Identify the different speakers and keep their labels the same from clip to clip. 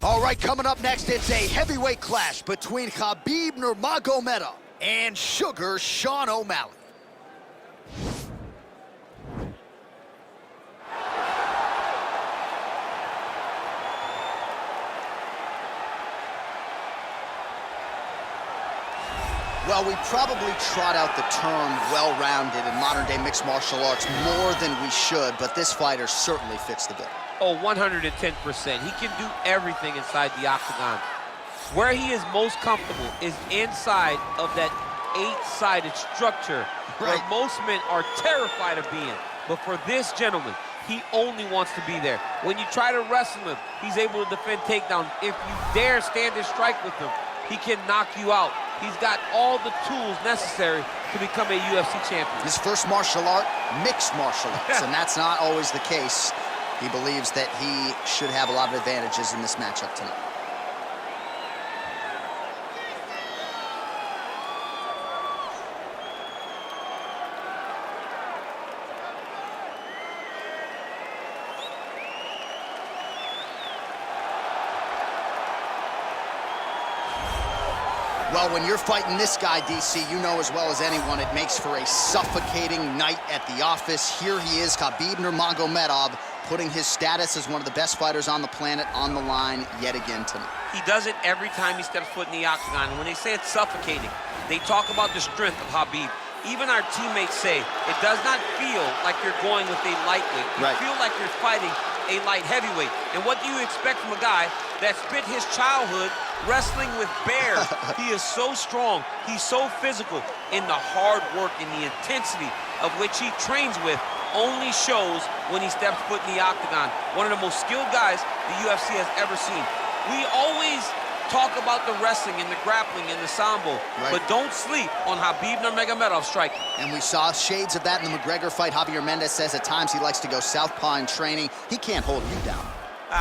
Speaker 1: All right, coming up next, it's a heavyweight clash between Khabib Nurmagomedov and Sugar Sean O'Malley. Well, we probably trot out the term well-rounded in modern-day mixed martial arts more than we should, but this fighter certainly fits the bill.
Speaker 2: Oh, 110%. He can do everything inside the octagon. Where he is most comfortable is inside of that 8-sided structure where most men are terrified of being. But for this gentleman, he only wants to be there. When you try to wrestle him, he's able to defend takedowns. If you dare stand and strike with him, he can knock you out. He's got all the tools necessary to become a UFC champion.
Speaker 1: His first martial art, mixed martial arts, and that's not always the case. He believes that he should have a lot of advantages in this matchup tonight. Well, when you're fighting this guy, DC, you know as well as anyone, it makes for a suffocating night at the office. Here he is, Khabib Nurmagomedov, putting his status as one of the best fighters on the planet on the line yet again tonight.
Speaker 2: He does it every time he steps foot in the octagon. And when they say it's suffocating, they talk about the strength of Khabib. Even our teammates say it does not feel like you're going with a lightweight. You feel like you're fighting a light heavyweight. And what do you expect from a guy that spent his childhood wrestling with bears? He is so strong, he's so physical, and the hard work and the intensity of which he trains with only shows when he steps foot in the octagon. One of the most skilled guys the UFC has ever seen. We always talk about the wrestling and the grappling and the sambo, but don't sleep on Khabib Nurmagomedov's striking.
Speaker 1: And we saw shades of that in the McGregor fight. Javier Mendez says at times he likes to go southpaw in training. He can't hold you down.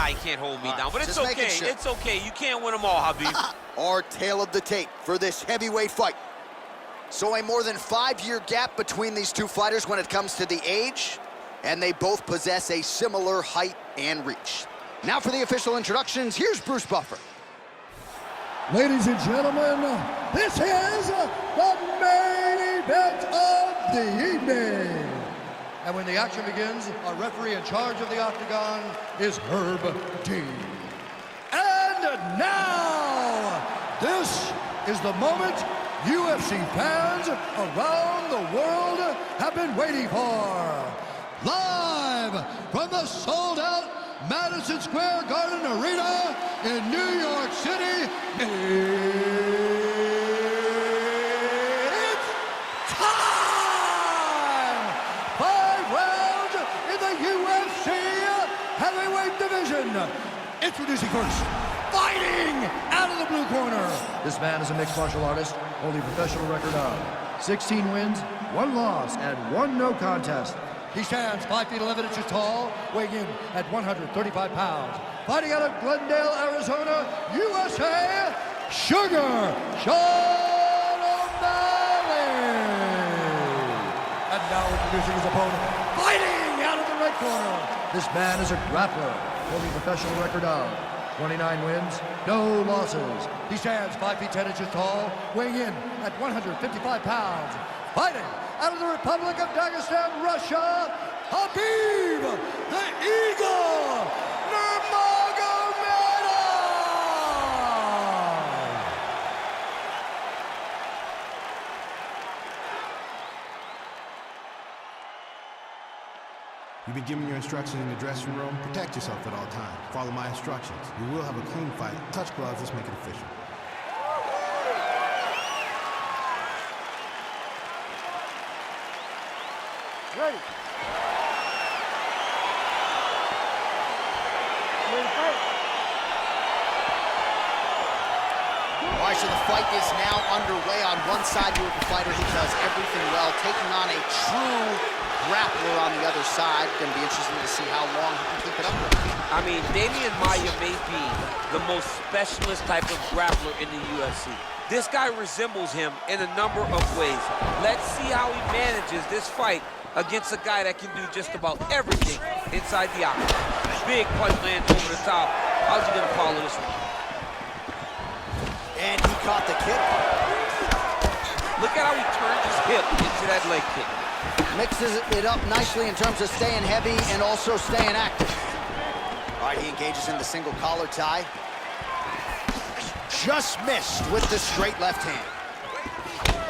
Speaker 2: He can't hold me down, but it's okay. Sure. It's okay. You can't win them all, Khabib.
Speaker 1: Our tale of the tape for this heavyweight fight. So a more than 5-year gap between these two fighters when it comes to the age, and they both possess a similar height and reach. Now for the official introductions, here's Bruce Buffer.
Speaker 3: Ladies and gentlemen, this is the main event of the evening. And when the action begins, our referee in charge of the octagon is Herb Dean. And now, this is the moment UFC fans around the world have been waiting for. Live from the sold-out Madison Square Garden Arena in New York City, it's time! 5 rounds in the UFC heavyweight division. Introducing first, fighting out of the blue corner. This man is a mixed martial artist, holding a professional record of 16 wins, 1 loss, and 1 no contest. He stands 5 feet 11 inches tall, weighing in at 135 pounds. Fighting out of Glendale, Arizona, USA, Sugar Sean O'Malley. And now introducing his opponent, fighting out of the right corner. This man is a grappler, holding a professional record of 29 wins, no losses. He stands 5 feet 10 inches tall, weighing in at 155 pounds. Fighting out of the Republic of Dagestan, Russia, Khabib the Eagle Nurmagomedov!
Speaker 4: You've been given your instructions in the dressing room. Protect yourself at all times. Follow my instructions. We will have a clean fight. Touch gloves, let's make it official.
Speaker 3: Ready.
Speaker 1: All right, so the fight is now underway. On one side, you have the fighter who does everything well, taking on a true grappler on the other side. Going to be interesting to see how long he can keep it up with.
Speaker 2: I mean, Damian Maia may be the most specialist type of grappler in the UFC. This guy resembles him in a number of ways. Let's see how he manages this fight against a guy that can do just about everything inside the octagon. Big punch lands over the top. How's he gonna follow this one?
Speaker 1: And he caught the kick.
Speaker 2: Look at how he turned his hip into that leg kick.
Speaker 1: Mixes it up nicely in terms of staying heavy and also staying active. All right, he engages in the single collar tie. Just missed with the straight left hand.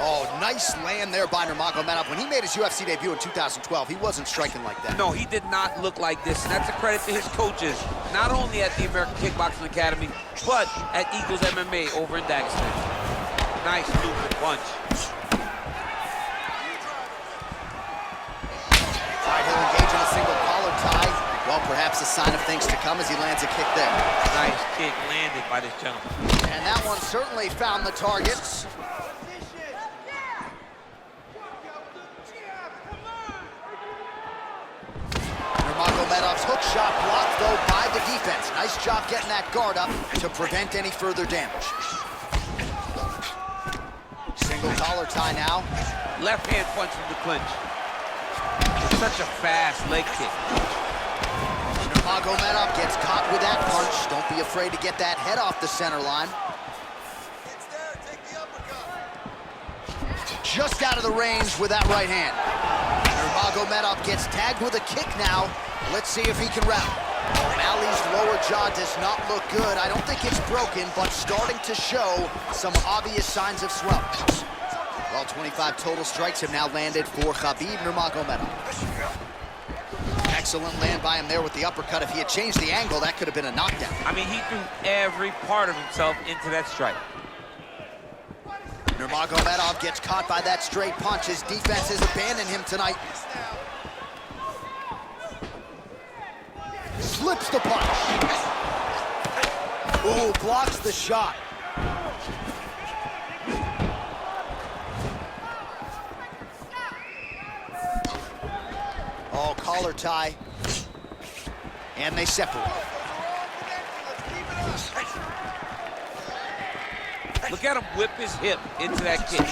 Speaker 1: Oh, nice land there by Nurmagomedov. When he made his UFC debut in 2012, he wasn't striking like that.
Speaker 2: No, he did not look like this, and that's a credit to his coaches, not only at the American Kickboxing Academy, but at Eagles MMA over in Dagestan. Nice looping punch.
Speaker 1: All right, he'll engage in a single collar tie. Well, perhaps a sign of things to come as he lands a kick there.
Speaker 2: Nice kick landed by this gentleman.
Speaker 1: And that one certainly found the targets. Nurmagomedov's hook shot blocked, though, by the defense. Nice job getting that guard up to prevent any further damage. Single collar tie now.
Speaker 2: Left hand punch from the clinch. Such a fast leg kick.
Speaker 1: Nurmagomedov gets caught with that punch. Don't be afraid to get that head off the center line. Just out of the range with that right hand. Nurmagomedov gets tagged with a kick now. Let's see if he can rally. O'Malley's lower jaw does not look good. I don't think it's broken, but starting to show some obvious signs of swelling. Well, 25 total strikes have now landed for Khabib Nurmagomedov. Excellent land by him there with the uppercut. If he had changed the angle, that could have been a knockdown.
Speaker 2: I mean, he threw every part of himself into that strike.
Speaker 1: Nurmagomedov gets caught by that straight punch. His defense has abandoned him tonight. Slips the punch. Ooh, blocks the shot. Oh, collar tie. And they separate.
Speaker 2: Look at him whip his hip into that kick.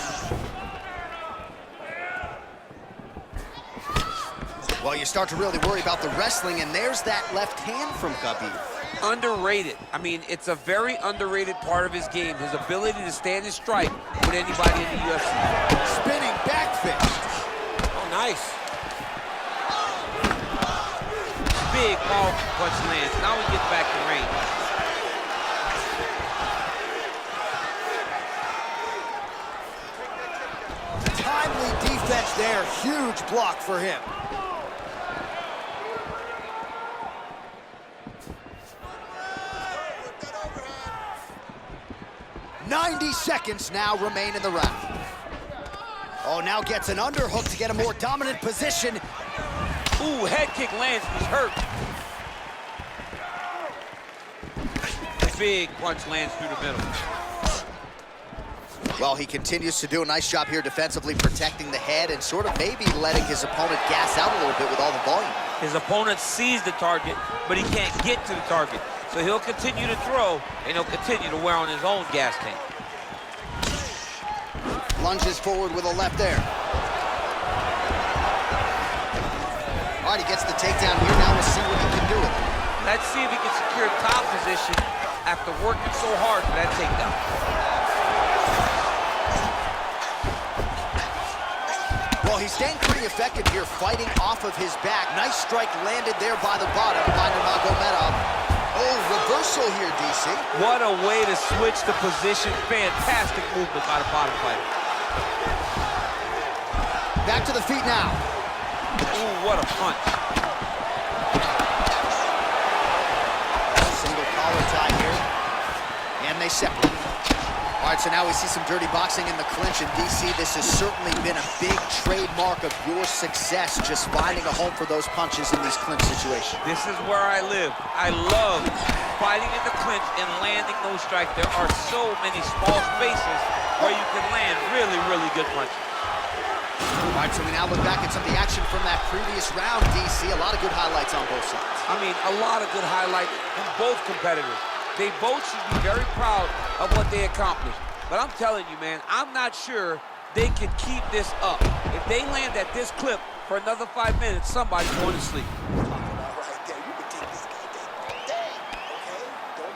Speaker 1: Well, you start to really worry about the wrestling, and there's that left hand from Khabib.
Speaker 2: Underrated. I mean, it's a very underrated part of his game, his ability to stand and strike with anybody in the UFC.
Speaker 1: Spinning back fist.
Speaker 2: Oh, nice. Big, powerful punch lands. Now he gets back to range.
Speaker 1: Timely defense there. Huge block for him. "90 seconds now remain in the round." Oh, now gets an underhook to get a more dominant position.
Speaker 2: Ooh, head kick lands, he's hurt. Big punch lands through the middle.
Speaker 1: Well, he continues to do a nice job here defensively, protecting the head and sort of maybe letting his opponent gas out a little bit with all the volume.
Speaker 2: His opponent sees the target, but he can't get to the target. So he'll continue to throw, and he'll continue to wear on his own gas tank.
Speaker 1: Lunges forward with a left there. All right, he gets the takedown here. Now we'll see what he can do with it.
Speaker 2: Let's see if he can secure top position after working so hard for that takedown.
Speaker 1: Well, he's staying pretty effective here, fighting off of his back. Nice strike landed there by the bottom by Nurmagomedov. Oh, reversal here, DC.
Speaker 2: What a way to switch the position. Fantastic movement by the bottom fighter.
Speaker 1: Back to the feet now.
Speaker 2: Ooh, what a punch.
Speaker 1: Single collar tie here. And they separate. All right, so now we see some dirty boxing in the clinch. And DC, this has certainly been a big trademark of your success, just finding a home for those punches in these clinch situations.
Speaker 2: This is where I live. I love fighting in the clinch and landing those strikes. There are so many small spaces where you can land really, really good punches.
Speaker 1: All right, so we now look back at some of the action from that previous round, DC. A lot of good highlights on both sides.
Speaker 2: I mean, a lot of good highlights from both competitors. They both should be very proud of what they accomplished. But I'm telling you, man, I'm not sure they can keep this up. If they land at this clip for another 5 minutes, somebody's going to sleep.
Speaker 5: Right there, you can take this guy day, okay? Don't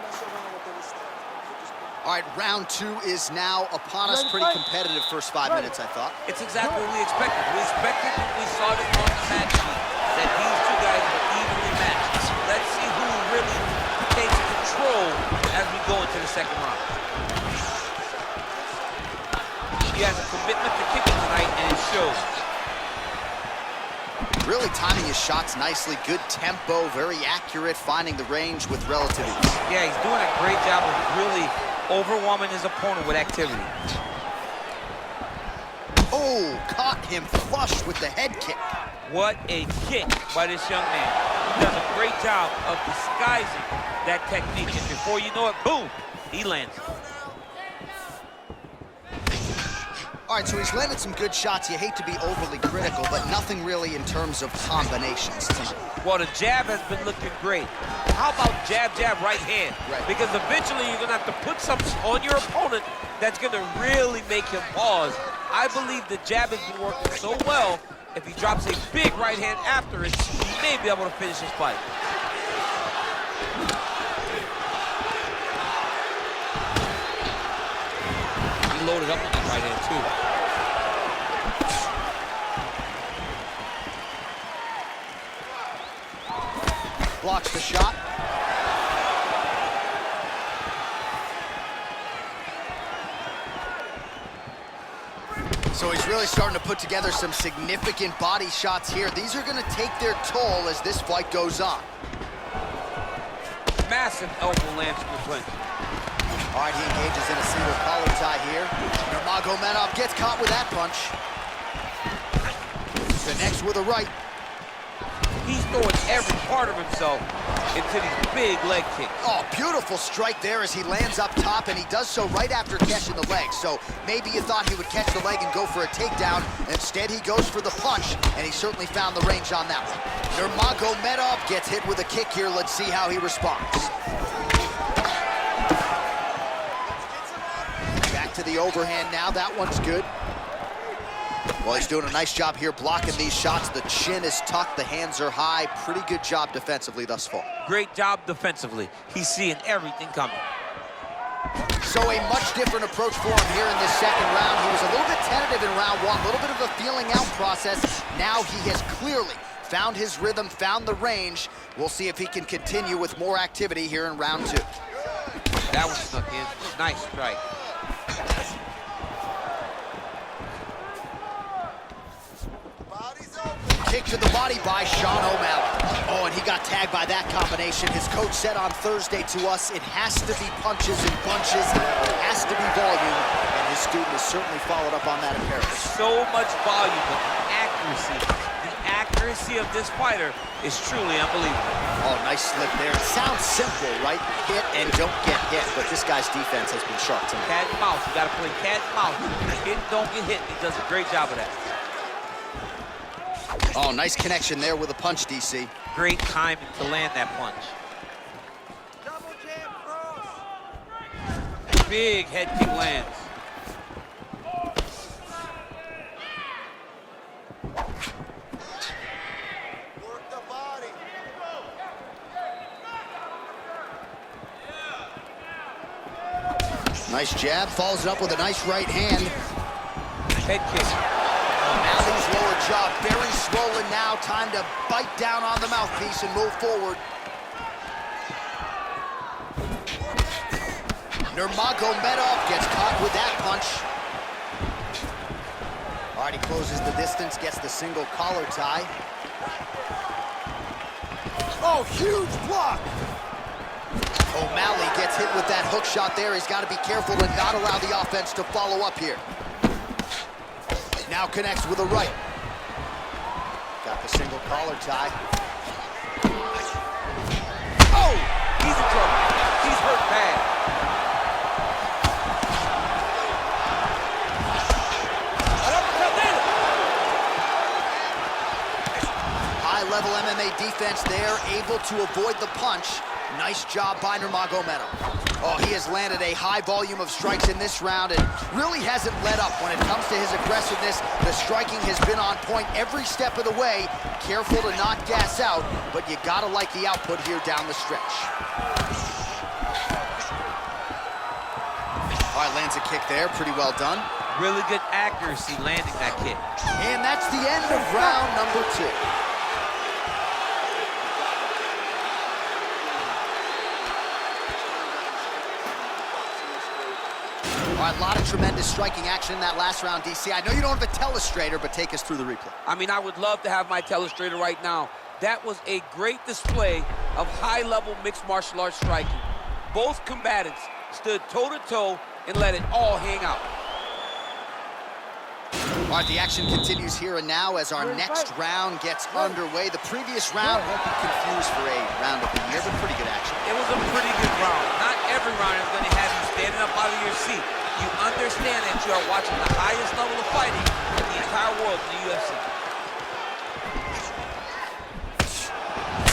Speaker 1: All right, round 2 is now upon us. Pretty competitive first 5 minutes, I thought.
Speaker 2: It's exactly what we expected. We expected when we saw this on the match sheet that these two guys were evenly matched. Let's see who really takes control as we go into the second round. He has a commitment to kicking tonight, and it shows.
Speaker 1: Really timing his shots nicely. Good tempo, very accurate, finding the range with relative ease.
Speaker 2: Yeah, he's doing a great job of really overwhelming his opponent with activity.
Speaker 1: Oh, caught him flush with the head kick.
Speaker 2: What a kick by this young man. He does a great job of disguising that technique, and before you know it, boom, he lands.
Speaker 1: All right, so he's landed some good shots. You hate to be overly critical, but nothing really in terms of combinations tonight.
Speaker 2: Well, the jab has been looking great. How about jab, jab, right hand?
Speaker 1: Right.
Speaker 2: Because eventually you're going to have to put something on your opponent that's going to really make him pause. I believe the jab has been working so well, if he drops a big right hand after it, he may be able to finish his fight. He loaded up on that right hand, too.
Speaker 1: Blocks the shot. So he's really starting to put together some significant body shots here. These are going to take their toll as this fight goes on.
Speaker 2: Massive elbow lands from the clinch.
Speaker 1: All right, he engages in a single collar tie here. Nurmagomedov gets caught with that punch. Connects with a right.
Speaker 2: He's throwing every part of himself into these big leg kicks.
Speaker 1: Oh, beautiful strike there as he lands up top, and he does so right after catching the leg. So maybe you thought he would catch the leg and go for a takedown. Instead, he goes for the punch, and he certainly found the range on that one. Nurmagomedov gets hit with a kick here. Let's see how he responds. Back to the overhand now. That one's good. Well, he's doing a nice job here blocking these shots. The chin is tucked, the hands are high. Pretty good job defensively thus far.
Speaker 2: Great job defensively. He's seeing everything coming.
Speaker 1: So a much different approach for him here in this second round. He was a little bit tentative in round 1, a little bit of a feeling out process. Now he has clearly found his rhythm, found the range. We'll see if he can continue with more activity here in round 2.
Speaker 2: That was snuck in. Nice strike.
Speaker 1: Kick to the body by Sean O'Malley. Oh, and he got tagged by that combination. His coach said on Thursday to us, it has to be punches and bunches. It has to be volume. And his student has certainly followed up on that imperative.
Speaker 2: So much volume, but accuracy. The accuracy of this fighter is truly unbelievable.
Speaker 1: Oh, nice slip there. It sounds simple, right? Hit and don't get hit, but this guy's defense has been sharp tonight.
Speaker 2: Cat and mouse. You got to play cat and mouse. Hit and don't get hit. He does a great job of that.
Speaker 1: Oh, nice connection there with a punch, DC.
Speaker 2: Great timing to land that punch. Big head kick lands.
Speaker 5: Work the body.
Speaker 1: Nice jab, follows it up with a nice right hand.
Speaker 2: Head kick.
Speaker 1: O'Malley's lower jaw very swollen now. Time to bite down on the mouthpiece and move forward. Nurmagomedov gets caught with that punch. All right, he closes the distance, gets the single collar tie. Oh, huge block! O'Malley gets hit with that hook shot there. He's got to be careful to not allow the offense to follow up here. Now connects with a right. Got the single collar tie.
Speaker 2: Oh! He's in trouble. He's hurt bad.
Speaker 1: High-level MMA defense there, able to avoid the punch. Nice job by Nurmagomedov. Oh, he has landed a high volume of strikes in this round and really hasn't let up when it comes to his aggressiveness. The striking has been on point every step of the way. Careful to not gas out, but you gotta like the output here down the stretch. lands a kick there, pretty well done.
Speaker 2: Really good accuracy landing that kick.
Speaker 1: And that's the end of round number 2. All right, a lot of tremendous striking action in that last round, DC. I know you don't have a telestrator, but take us through the replay.
Speaker 2: I mean, I would love to have my telestrator right now. That was a great display of high-level mixed martial arts striking. Both combatants stood toe-to-toe and let it all hang out.
Speaker 1: All right, the action continues here and now as our next round gets underway. The previous round won't be confused for a round of the year, but pretty good action.
Speaker 2: It was a pretty good round. Not every round is going to have you standing up out of your seat. You understand that you are watching the highest level of fighting in the entire world in the UFC.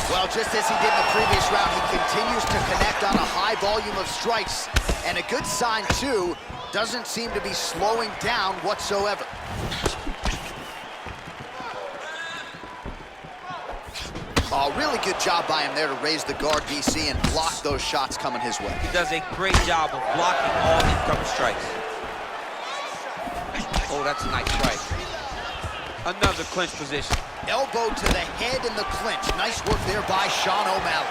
Speaker 1: Well, just as he did in the previous round, he continues to connect on a high volume of strikes. And a good sign, too, doesn't seem to be slowing down whatsoever. Oh, really good job by him there to raise the guard, DC, and block those shots coming his way.
Speaker 2: He does a great job of blocking all incoming strikes. Oh, that's a nice strike. Another clinch position.
Speaker 1: Elbow to the head in the clinch. Nice work there by Sean O'Malley.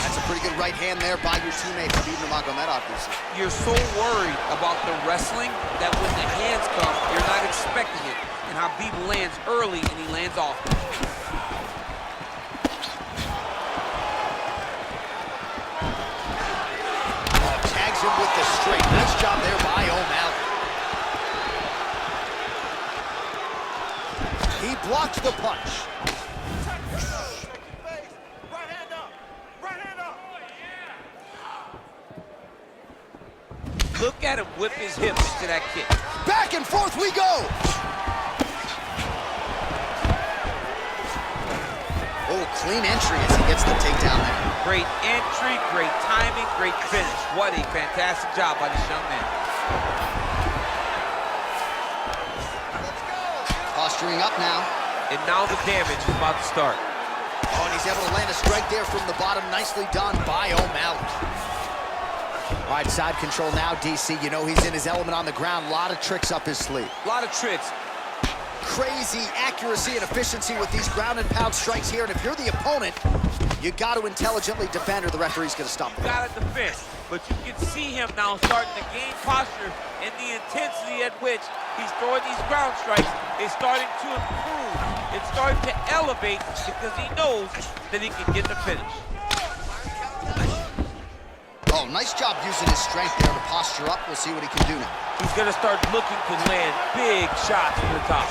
Speaker 1: That's a pretty good right hand there by your teammate, Khabib Nurmagomedov, DC.
Speaker 2: You're so worried about the wrestling that when the hands come, you're not expecting it. And Khabib lands early and he lands often.
Speaker 1: Tags him with the straight. Nice job there by O'Malley. He blocks the punch.
Speaker 5: Right hand up. Right hand up.
Speaker 2: Look at him whip his hips to that kick.
Speaker 1: Back and forth we go. Oh, clean entry as he gets the takedown there.
Speaker 2: Great entry, great timing, great finish. What a fantastic job by this young man.
Speaker 1: Posturing up now.
Speaker 2: And now the damage is about to start.
Speaker 1: Oh, and he's able to land a strike there from the bottom. Nicely done by O'Malley. All right, side control now, DC. You know he's in his element on the ground. A lot of tricks up his sleeve.
Speaker 2: A lot of tricks.
Speaker 1: Crazy accuracy and efficiency with these ground and pound strikes here. And if you're the opponent, you got to intelligently defend or the referee's going to stop
Speaker 2: You
Speaker 1: the
Speaker 2: got to defend. But you can see him now starting to gain posture, and the intensity at which he's throwing these ground strikes is starting to improve. It's starting to elevate because he knows that he can get the finish.
Speaker 1: Oh, nice job using his strength there to posture up. We'll see what he can do now.
Speaker 2: He's going to start looking to land big shots from the top.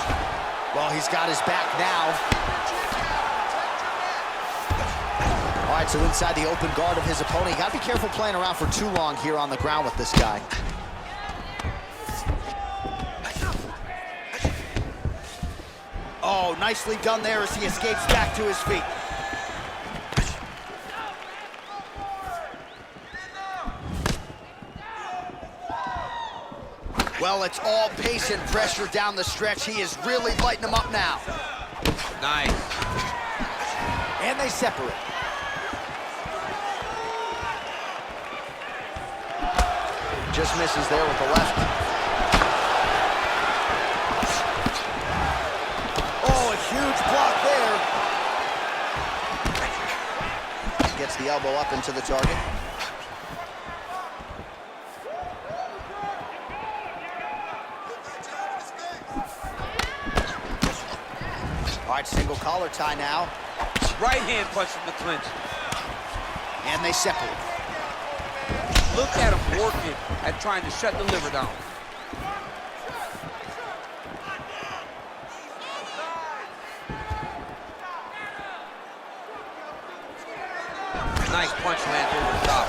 Speaker 1: Well, he's got his back now. All right, so inside the open guard of his opponent. You got to be careful playing around for too long here on the ground with this guy. Oh, nicely done there as he escapes back to his feet. Well, it's all pace and pressure down the stretch. He is really lighting them up now.
Speaker 2: Nice.
Speaker 1: And they separate. Just misses there with the left. Oh, a huge block there. Gets the elbow up into the target. All right, single collar tie now.
Speaker 2: Right hand punch from the clinch.
Speaker 1: And they separate.
Speaker 2: Look at him working at trying to shut the liver down. Nice punch lands over the top.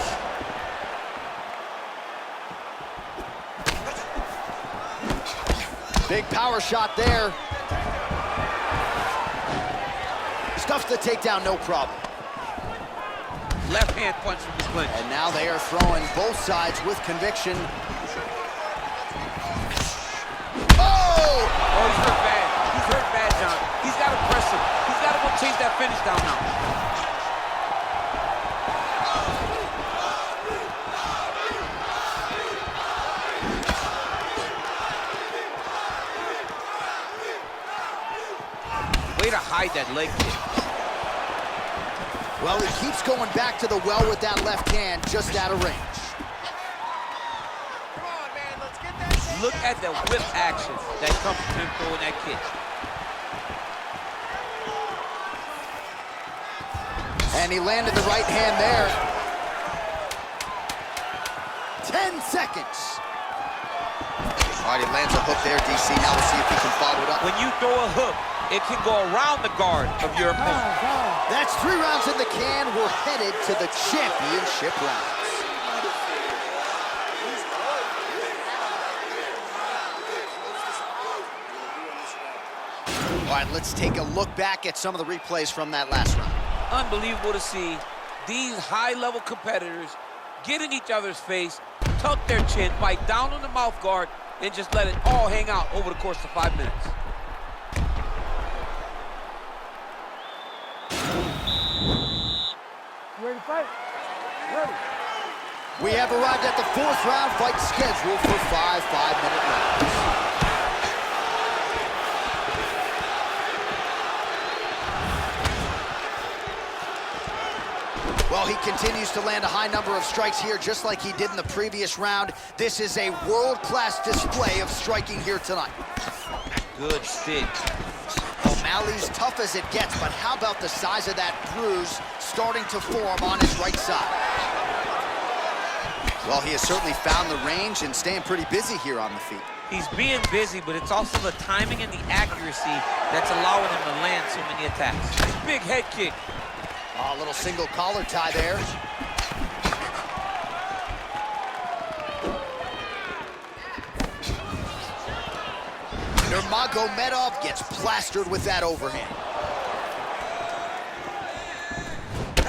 Speaker 1: Big power shot there. Stuffs the takedown, no problem.
Speaker 2: Left hand punch from the clinch.
Speaker 1: And now they are throwing both sides with conviction. Oh!
Speaker 2: Oh, he's hurt bad. He's hurt bad, John. He's got to press him. He's got to go chase that finish down now. hide that leg kick.
Speaker 1: Well, he keeps going back to the well with that left hand, just out of range.
Speaker 5: Come on, man, let's get that thing.
Speaker 2: Look at the whip action that comes from him throwing that kick.
Speaker 1: And he landed the right hand there. 10 seconds. All right, he lands a hook there, DC. Now we'll see if he can follow it up.
Speaker 2: When you throw a hook, it can go around the guard of your opponent.
Speaker 1: That's 3 rounds in the can. We're headed to the championship rounds. All right, let's take a look back at some of the replays from that last round.
Speaker 2: Unbelievable to see these high-level competitors get in each other's face, tuck their chin, bite down on the mouth guard, and just let it all hang out over the course of 5 minutes.
Speaker 5: Ready to fight? Ready.
Speaker 1: We have arrived at the 4th round fight scheduled for 5 5-minute rounds. Well, he continues to land a high number of strikes here, just like he did in the previous round. This is a world-class display of striking here tonight.
Speaker 2: Good stick.
Speaker 1: O'Malley's tough as it gets, but how about the size of that bruise starting to form on his right side? Well, he has certainly found the range and staying pretty busy here on the feet.
Speaker 2: He's being busy, but it's also the timing and the accuracy that's allowing him to land so many attacks. Big head kick.
Speaker 1: Oh, a little single collar tie there. Nurmagomedov gets plastered with that overhand.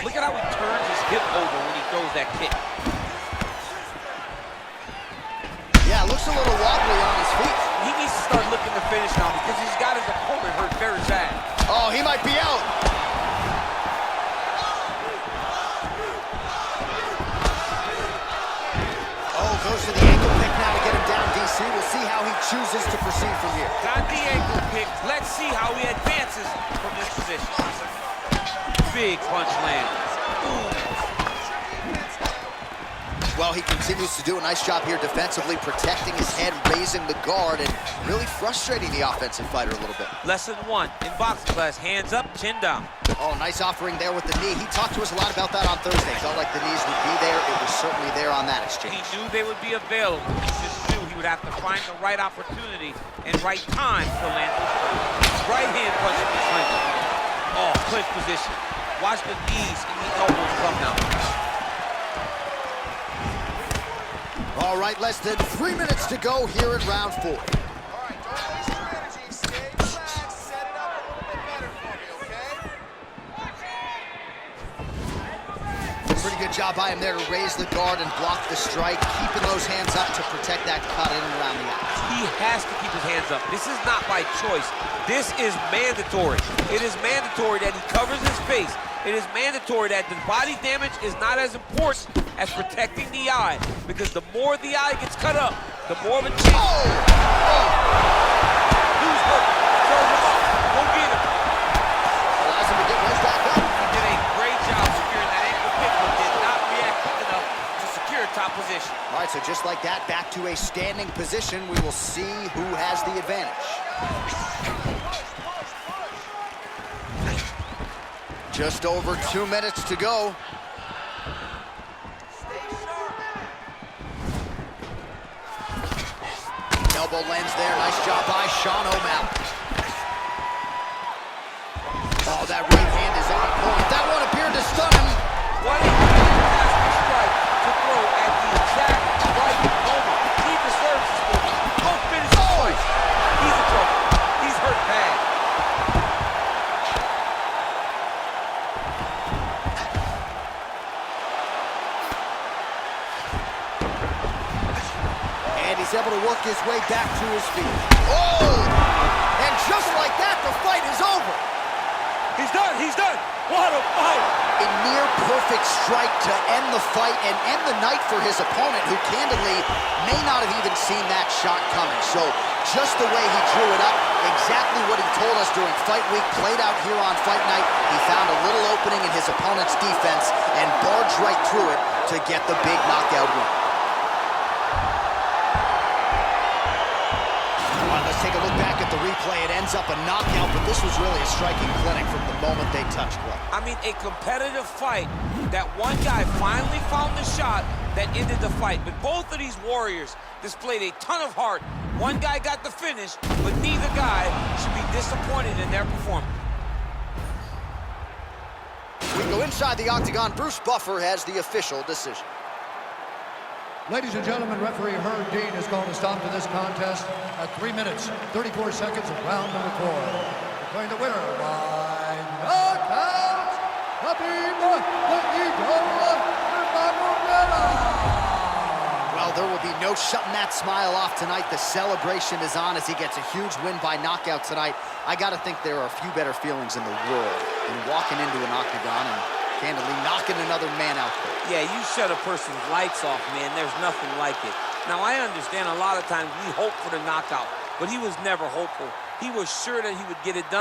Speaker 2: Look at how he turns his hip over when he throws that kick.
Speaker 1: Yeah, looks a little wobbly on his feet.
Speaker 2: He needs to start looking to finish now because he's got his opponent hurt very bad.
Speaker 1: Oh, he might be out. Oh, goes to the ankle pick now to get him down, DC. We'll see how he chooses to proceed from here.
Speaker 2: Got the ankle pick. Let's see how he advances from this position. Big punch land.
Speaker 1: Well, he continues to do a nice job here defensively, protecting his head, raising the guard, and really frustrating the offensive fighter a little bit.
Speaker 2: Lesson 1 in boxing class, hands up, chin down.
Speaker 1: Oh, nice offering there with the knee. He talked to us a lot about that on Thursday. Felt like the knees would be there. It was certainly there on that exchange.
Speaker 2: He knew they would be available. He just knew he would have to find the right opportunity and right time to land those punches. Right hand punch in the clinch. Oh, clinch position. Watch the knees and the elbows come now.
Speaker 1: All right, less than 3 minutes to go here in round 4.
Speaker 5: All right, don't waste your energy. Stay relaxed. Set it up a little bit better for me, okay?
Speaker 1: Pretty good job by him there to raise the guard and block the strike, keeping those hands up to protect that cut in and around the eye.
Speaker 2: He has to keep his hands up. This is not by choice. This is mandatory. It is mandatory that he covers his face. It is mandatory that the body damage is not as important as protecting the eye, because the more the eye gets cut up, the more of a chance.
Speaker 1: Oh!
Speaker 2: Who's hurt? Throw him up. Go get him.
Speaker 1: Allows him to get right back up.
Speaker 2: He did a great job securing that ankle pick, but did not react quick enough to secure top position.
Speaker 1: All right, so just like that, back to a standing position. We will see who has the advantage. Just over 2 minutes to go. Elbow lands there. Nice job by Sean O'Malley. Oh, that right hand is on point. That one appeared to stun him.
Speaker 2: What a fantastic strike to throw at the exact right moment. He deserves this movie. Don't finish the fight. He's in trouble. He's hurt bad.
Speaker 1: He's able to work his way back to his feet. Oh! And just like that, the fight is over.
Speaker 2: He's done. He's done. What a fight!
Speaker 1: A near perfect strike to end the fight and end the night for his opponent, who candidly may not have even seen that shot coming. So just the way he drew it up, exactly what he told us during fight week, played out here on fight night. He found a little opening in his opponent's defense and barged right through it to get the big knockout win. Let's take a look back at the replay. It ends up a knockout, but this was really a striking clinic from the moment they touched gloves.
Speaker 2: I mean, a competitive fight that one guy finally found the shot that ended the fight. But both of these warriors displayed a ton of heart. One guy got the finish, but neither guy should be disappointed in their performance.
Speaker 1: We go inside the octagon. Bruce Buffer has the official decision.
Speaker 3: Ladies and gentlemen, referee Herb Dean has called a stop to this contest at 3 minutes, 34 seconds of round number 4. Declaring the winner by knockout, Khabib Nurmagomedov.
Speaker 1: Well, there will be no shutting that smile off tonight. The celebration is on as he gets a huge win by knockout tonight. I got to think there are a few better feelings in the world than walking into an octagon and candidly knocking another man out.
Speaker 2: Yeah, you shut a person's lights off, man. There's nothing like it. Now, I understand a lot of times we hope for the knockout, but he was never hopeful. He was sure that he would get it done.